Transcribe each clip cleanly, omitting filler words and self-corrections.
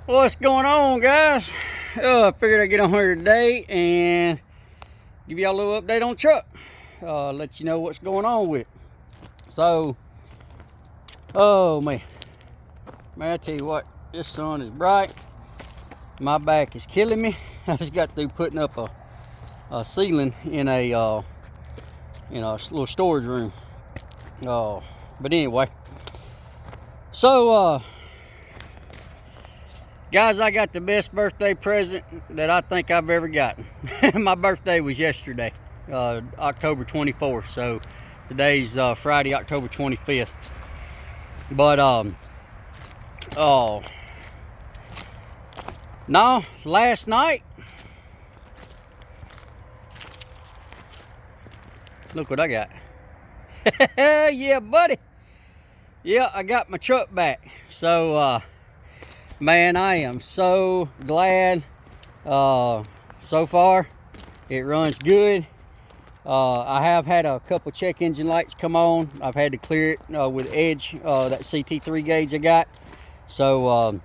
What's going on, guys? I figured I'd get on here today and give y'all a little update on the truck. Let you know what's going on with it. So, oh man, I tell you what, this sun is bright. My back is killing me. I just got through putting up a ceiling in a little storage room. But anyway, so guys, I got the best birthday present that I think I've ever gotten. My birthday was yesterday, October 24th. So today's Friday, October 25th. But no, last night, look what I got. Yeah, buddy. Yeah, I got my truck back. So man, I am so glad. So far it runs good. I have had a couple check engine lights come on. I've had to clear it with Edge, that CT3 gauge I got. So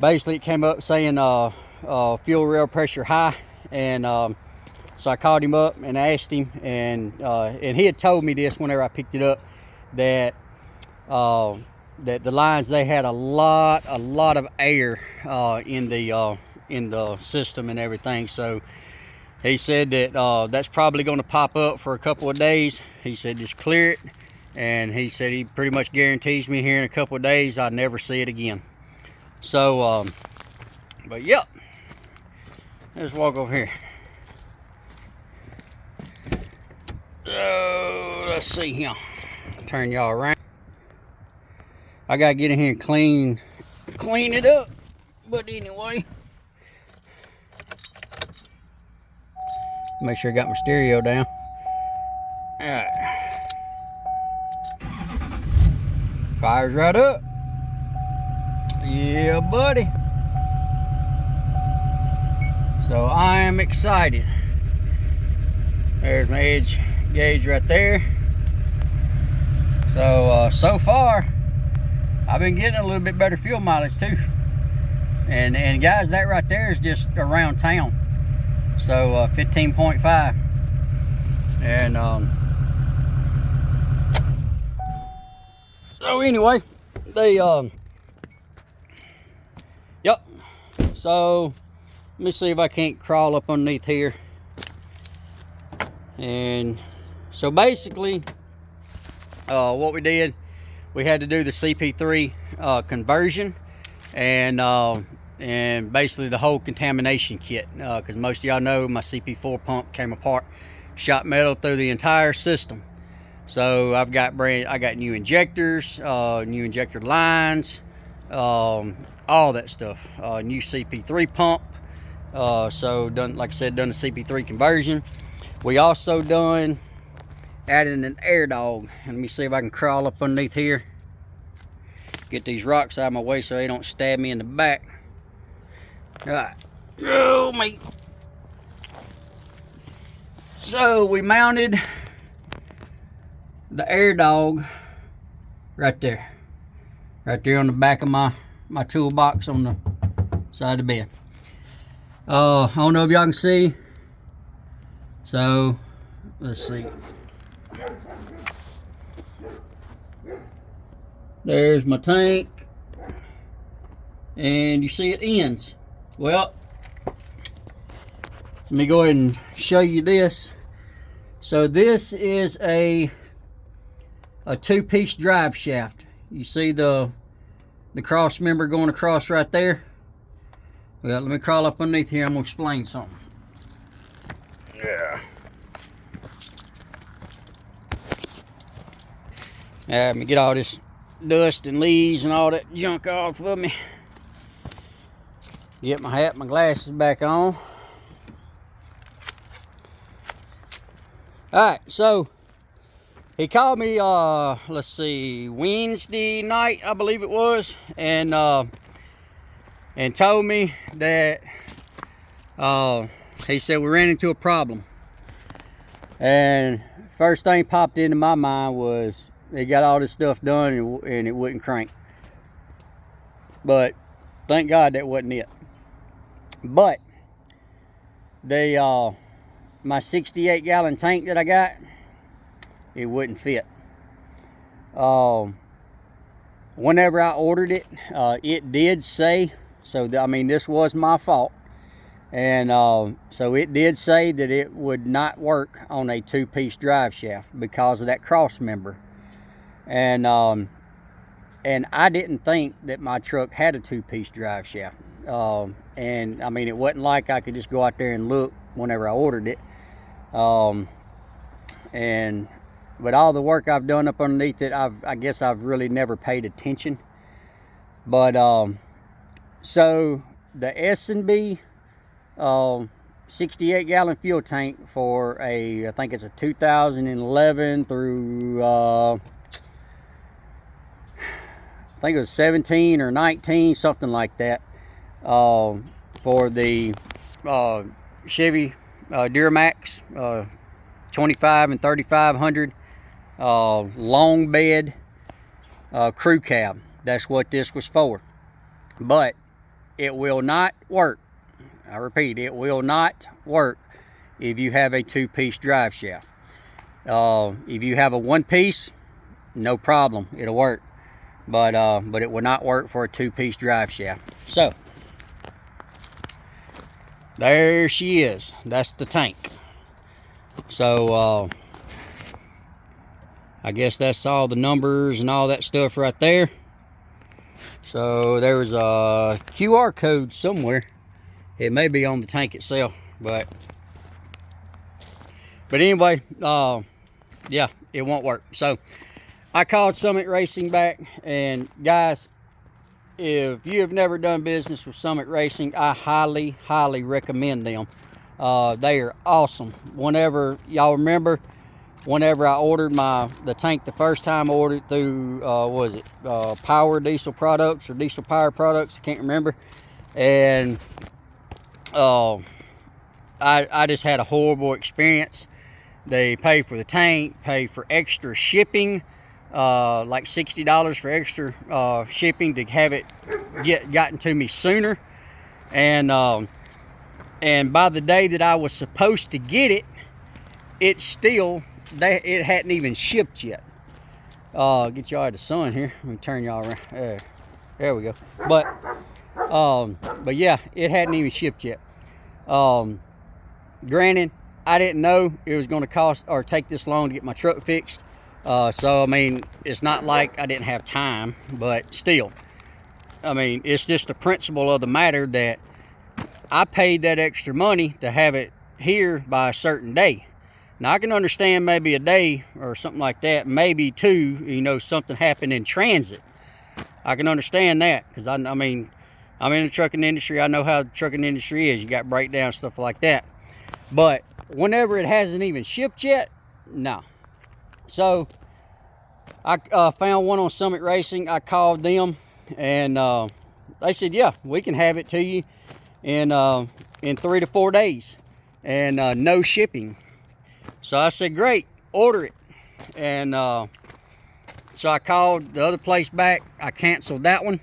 basically it came up saying fuel rail pressure high, and so I called him up and asked him, and he had told me this whenever I picked it up, that that the lines, they had a lot of air in the system and everything. So he said that that's probably going to pop up for a couple of days. He said just clear it, and he said he pretty much guarantees me here in a couple of days I'll never see it again. So but yep, let's walk over here. So let's see here, turn y'all around. I gotta get in here and clean it up. But anyway, make sure I got my stereo down. Alright. Fires right up. Yeah, buddy. So I am excited. There's my Edge gauge right there. So so far I've been getting a little bit better fuel mileage too. And guys, that right there is just around town. So 15.5. And so anyway, they yep. So let me see if I can't crawl up underneath here. And so basically what we did, we had to do the CP3 conversion, and basically the whole contamination kit, because most of y'all know my CP4 pump came apart, shot metal through the entire system. So I got new injectors, new injector lines, all that stuff, new CP3 pump. So done, like I said, done the CP3 conversion. We also added an Airdog. Let me see if I can crawl up underneath here, get these rocks out of my way so they don't stab me in the back. All right, oh mate. So we mounted the Airdog right there on the back of my toolbox on the side of the bed. I don't know if y'all can see. So let's see. There's my tank, and you see it ends. Well, let me go ahead and show you this. So this is a two-piece drive shaft. You see the cross member going across right there? Well, let me crawl up underneath here. I'm gonna explain something. Yeah. Let me get all this dust and leaves and all that junk off of me. Get my hat, my glasses back on. Alright, so he called me let's see, Wednesday night, I believe it was, and told me that he said we ran into a problem. And first thing popped into my mind was they got all this stuff done and it wouldn't crank. but thank God that wasn't it. But they my 68-gallon tank that I got, it wouldn't fit. Whenever I ordered it, it did say, so I mean, this was my fault, and so it did say that it would not work on a 2-piece drive shaft because of that cross member. And I didn't think that my truck had a 2-piece drive shaft. And I mean, it wasn't like I could just go out there and look whenever I ordered it. But all the work I've done up underneath it, I guess I've really never paid attention. But so the S&B 68-gallon fuel tank for I think it's a 2011 through I think it was 17 or 19, something like that, for the Chevy Duramax 25 and 3500 long bed crew cab. That's what this was for. But it will not work. I repeat, it will not work if you have a 2-piece drive shaft. If you have a 1-piece, no problem, it'll work. But it will not work for a 2-piece drive shaft. So there she is. That's the tank. So I guess that's all the numbers and all that stuff right there. So there's a QR code somewhere. It may be on the tank itself, but anyway, yeah, it won't work. So I called Summit Racing back, and guys, if you have never done business with Summit Racing, I highly recommend them. They are awesome. Whenever y'all remember, whenever I ordered the tank the first time, I ordered through what was it, Power Diesel Products or Diesel Power Products, I can't remember. And I just had a horrible experience. They pay for the tank, pay for extra shipping, like $60 for extra shipping to have it gotten to me sooner. And by the day that I was supposed to get it, it hadn't even shipped yet. Get y'all out of the sun here. Let me turn y'all around. There we go. But yeah, it hadn't even shipped yet. Granted, I didn't know it was going to cost or take this long to get my truck fixed. So I mean, it's not like I didn't have time, but still, I mean, it's just the principle of the matter that I paid that extra money to have it here by a certain day. Now I can understand maybe a day or something like that, maybe 2, you know, something happened in transit. I can understand that, because I mean, I'm in the trucking industry. I know how the trucking industry is. You got breakdowns, stuff like that. But whenever it hasn't even shipped yet, no. So I found one on Summit Racing. I called them, and they said, yeah, we can have it to you in 3 to 4 days, and no shipping. So I said, great, order it. And so I called the other place back. I canceled that one.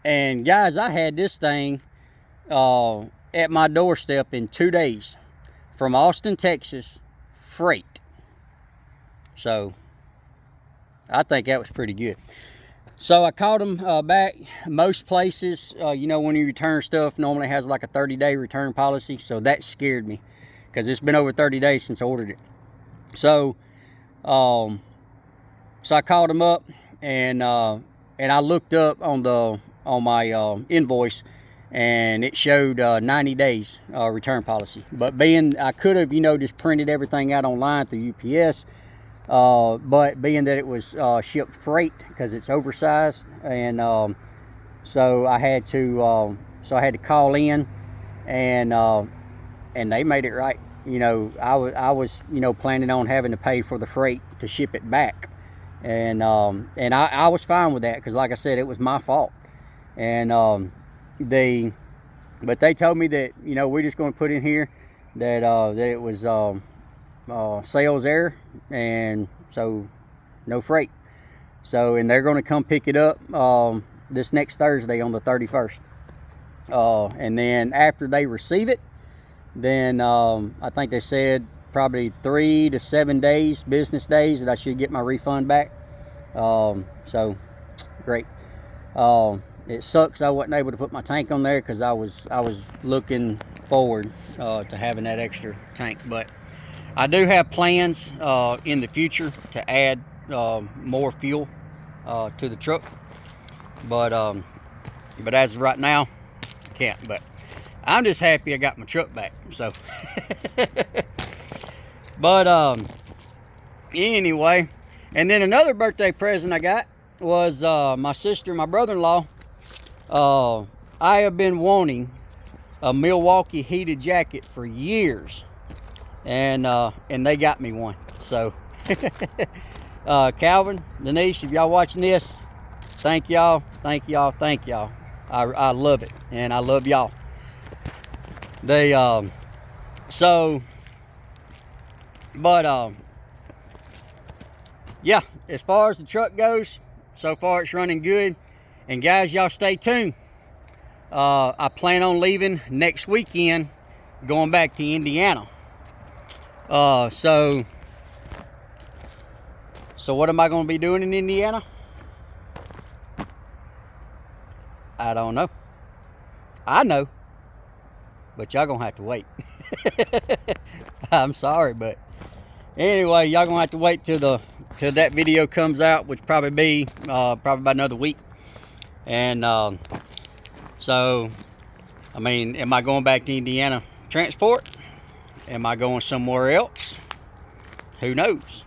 And guys, I had this thing at my doorstep in 2 days from Austin, Texas, freight. So I think that was pretty good. So I called them back. Most places, you know, when you return stuff, normally has like a 30-day return policy. So that scared me, because it's been over 30 days since I ordered it. So so I called them up, and I looked up on my invoice, and it showed 90 days return policy. But being I could have, you know, just printed everything out online through UPS, but being that it was shipped freight, because it's oversized, and so I had to call in, and they made it right. You know, I was you know, planning on having to pay for the freight to ship it back, and I was fine with that, because like I said, it was my fault. And but they told me that, you know, we're just going to put in here that that it was sales error, and so no freight. So, and they're going to come pick it up this next Thursday on the 31st. And then after they receive it, then I think they said probably 3 to 7 days, business days, that I should get my refund back. So great. It sucks I wasn't able to put my tank on there, because I was looking forward to having that extra tank. But I do have plans in the future to add more fuel to the truck, but as of right now, can't. But I'm just happy I got my truck back. So but anyway, and then another birthday present I got was my sister and my brother-in-law. I have been wanting a Milwaukee heated jacket for years, and they got me one. So Calvin, Denise, if y'all watching this, thank y'all, thank y'all, thank y'all. I love it, and I love y'all. They yeah, as far as the truck goes, so far it's running good. And guys, y'all stay tuned. I plan on leaving next weekend, going back to Indiana. So what am I going to be doing in Indiana? I don't know. I know, but y'all gonna have to wait. I'm sorry, but anyway, y'all gonna have to wait till that video comes out, which probably be probably about another week. And so, I mean, am I going back to Indiana transport? Am I going somewhere else? Who knows?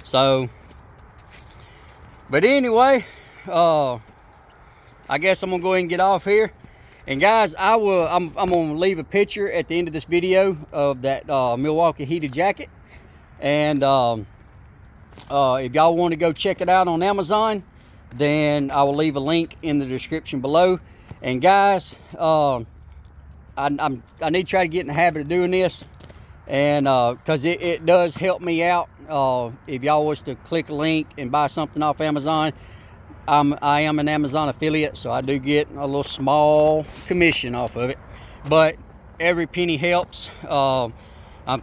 So, but anyway, I guess I'm gonna go ahead and get off here. And guys, I'm gonna leave a picture at the end of this video of that Milwaukee heated jacket. And if y'all want to go check it out on Amazon, then I will leave a link in the description below. And guys, I need to try to get in the habit of doing this, and because it does help me out. If y'all was to click a link and buy something off Amazon, I am an Amazon affiliate, so I do get a little small commission off of it. But every penny helps. I'm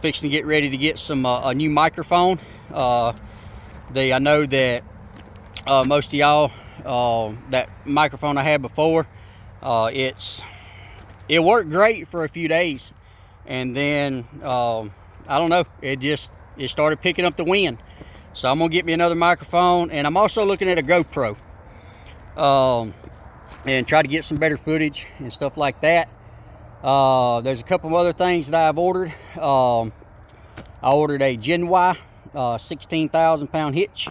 fixing to get ready to get some a new microphone. I know that most of y'all, that microphone I had before, it worked great for a few days, and then I don't know, it started picking up the wind. So I'm gonna get me another microphone, and I'm also looking at a GoPro, and try to get some better footage and stuff like that. There's a couple of other things that I've ordered. I ordered a Gen Y 16,000 pound hitch.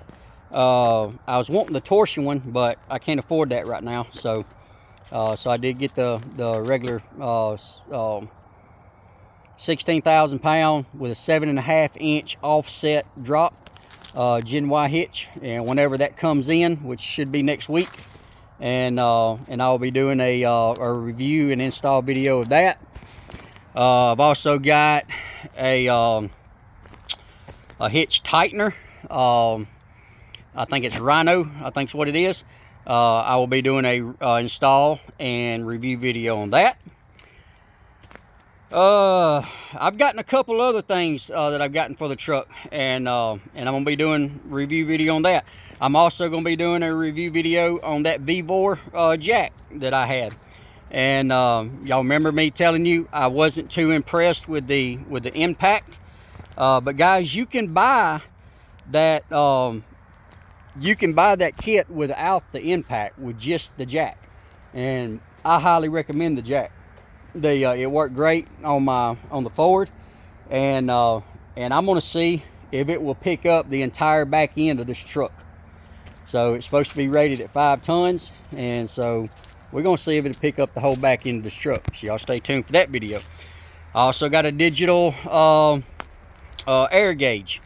I was wanting the torsion one, but I can't afford that right now. So I did get the regular 16,000 pound with a 7.5 inch offset drop Gen Y hitch. And whenever that comes in, which should be next week, and I'll be doing a review and install video of that. I've also got a hitch tightener. I think it's Rhino, I think is what it is. I will be doing a install and review video on that. I've gotten a couple other things that I've gotten for the truck, and I'm gonna be doing review video on that. I'm also gonna be doing a review video on that Vevor jack that I had. And y'all remember me telling you I wasn't too impressed with the impact, but guys, you can buy that kit without the impact, with just the jack, and I highly recommend the jack. It worked great on the Ford, and I'm gonna see if it will pick up the entire back end of this truck. So it's supposed to be rated at 5 tons, and so we're gonna see if it'll pick up the whole back end of this truck. So y'all stay tuned for that video. I also got a digital air gauge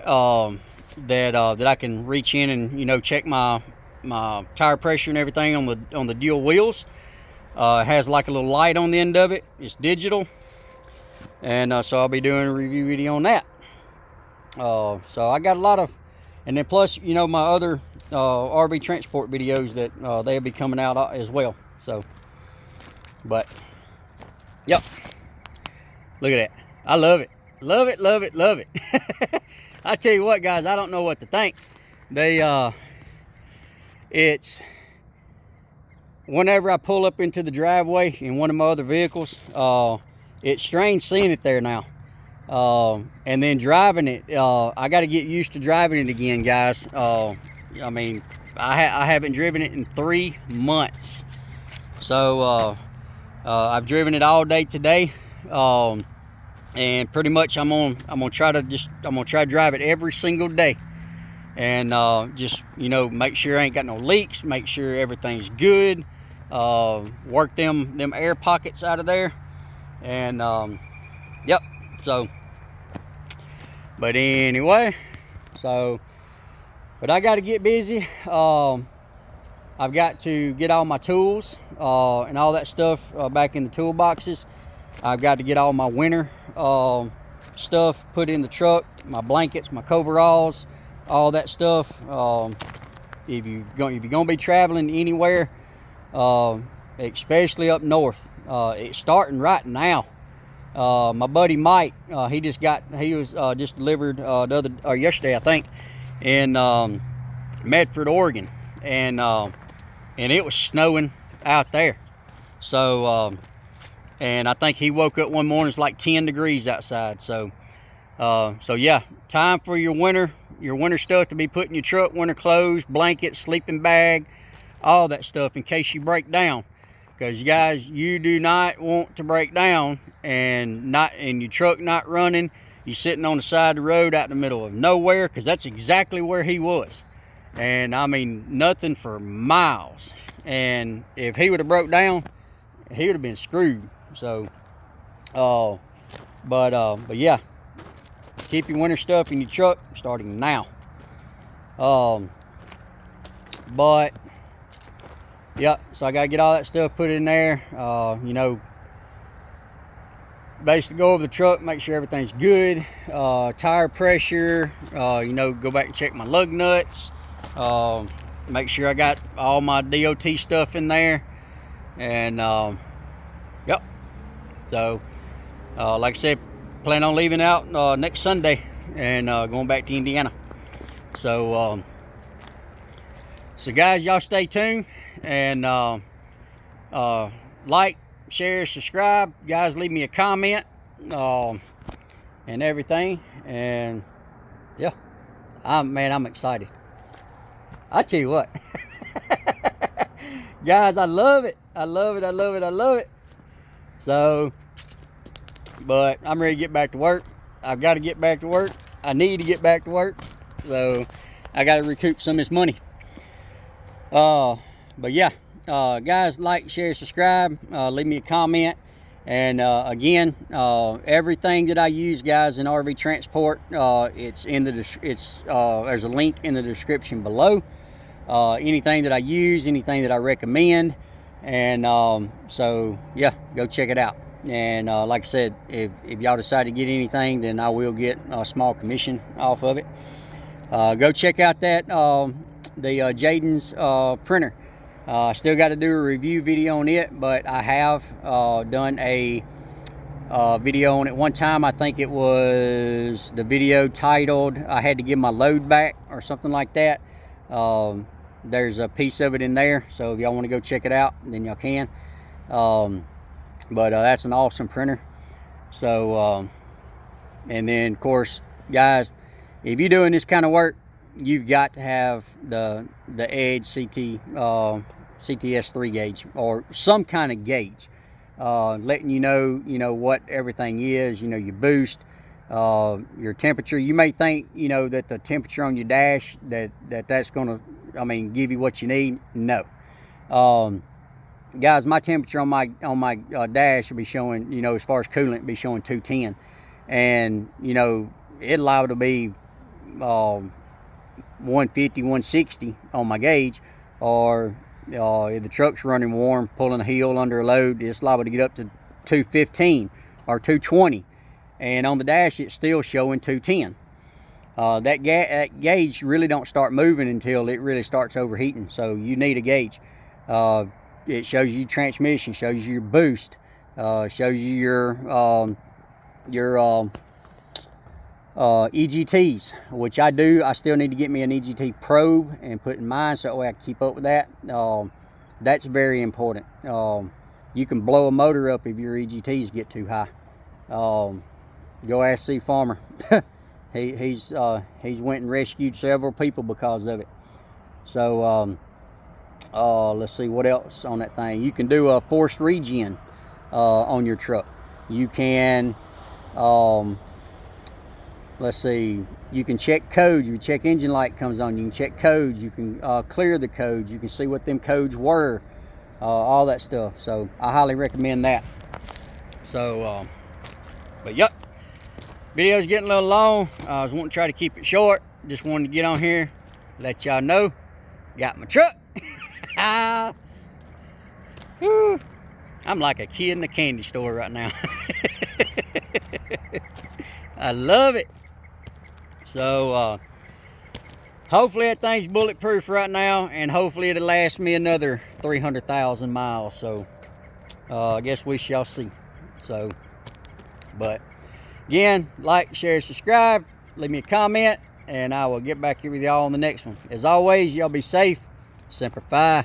that I can reach in and, you know, check my tire pressure and everything on the dual wheels. It has like a little light on the end of it. It's digital, and so I'll be doing a review video on that. So I got a lot of And then plus, you know, my other RV transport videos that they'll be coming out as well. So, but, yep. Look at that. I love it. Love it, love it, love it. I tell you what, guys, I don't know what to think. It's whenever I pull up into the driveway in one of my other vehicles, it's strange seeing it there now. And then driving it, I got to get used to driving it again, guys. I mean, I haven't driven it in 3 months. So I've driven it all day today. And pretty much I'm gonna try to drive it every single day, and just, you know, make sure I ain't got no leaks, make sure everything's good, work them air pockets out of there, and yep. So, but anyway, but I got to get busy. I've got to get all my tools and all that stuff back in the toolboxes. I've got to get all my winter stuff put in the truck, my blankets, my coveralls, all that stuff. If you're gonna be traveling anywhere, especially up north, it's starting right now. My buddy Mike, he was just delivered yesterday, I think, in Medford, Oregon, and it was snowing out there. So and I think he woke up one morning, it's like 10 degrees outside. So yeah, time for your winter stuff to be put in your truck, winter clothes, blankets, sleeping bag, all that stuff in case you break down. Because you guys, you do not want to break down and your truck not running. You're sitting on the side of the road out in the middle of nowhere, because that's exactly where he was. And I mean, nothing for miles. And if he would have broke down, he would have been screwed. So, but yeah, keep your winter stuff in your truck starting now. But yeah, so I gotta get all that stuff put in there. You know, basically go over the truck, make sure everything's good. Tire pressure. You know, go back and check my lug nuts. Make sure I got all my DOT stuff in there, and yep. So, like I said, plan on leaving out next Sunday and going back to Indiana. So, guys, y'all stay tuned, and like, share, subscribe. Guys, leave me a comment and everything. And yeah, I'm excited. I tell you what, guys, I love it. I love it. I love it. I love it. So, but I'm ready to get back to work. I've got to get back to work. I need to get back to work. So I got to recoup some of this money. But yeah, guys, like, share, subscribe, leave me a comment. And again, everything that I use, guys, in RV transport, it's in the there's a link in the description below. Anything that I use, anything that I recommend. And so yeah, go check it out. And like I said, if y'all decide to get anything, then I will get a small commission off of it. Go check out that the Jaden's printer. Still got to do a review video on it, but I have done a video on it one time. I think it was the video titled "I had to give my load back" or something like that. There's a piece of it in there, so if y'all want to go check it out, then y'all can. But that's an awesome printer. So and then of course, guys, if you're doing this kind of work, you've got to have the Edge CTS 3 gauge or some kind of gauge, letting you know what everything is. You know, your boost, your temperature. You may think, you know, that the temperature on your dash that's gonna, I mean, give you what you need. No, guys, my temperature on my dash will be showing, you know, as far as coolant, be showing 210, and you know, it'll liable to be 150, 160 on my gauge, or if the truck's running warm, pulling a heel under a load, it's liable to get up to 215 or 220, and on the dash it's still showing 210. that gauge really don't start moving until it really starts overheating. So you need a gauge. It shows you transmission, shows you your boost, shows you your EGTs, which I do. I still need to get me an EGT probe and put in mine so that way I can keep up with that. That's very important. You can blow a motor up if your EGTs get too high. Go ask C Farmer. He's went and rescued several people because of it. So let's see what else on that thing. You can do a forced regen on your truck. You can let's see, you can check codes. You check engine light comes on, you can check codes. You can clear the codes. You can see what them codes were, all that stuff. So I highly recommend that. So but yep, video's getting a little long. I was wanting to try to keep it short. Just wanted to get on here, let y'all know, got my truck. Whew. I'm like a kid in the candy store right now. I love it. So hopefully that thing's bulletproof right now, and hopefully it'll last me another 300,000 miles. So I guess we shall see. So, but again, like, share, subscribe, leave me a comment, and I will get back here with y'all on the next one. As always, y'all be safe. Semper Fi.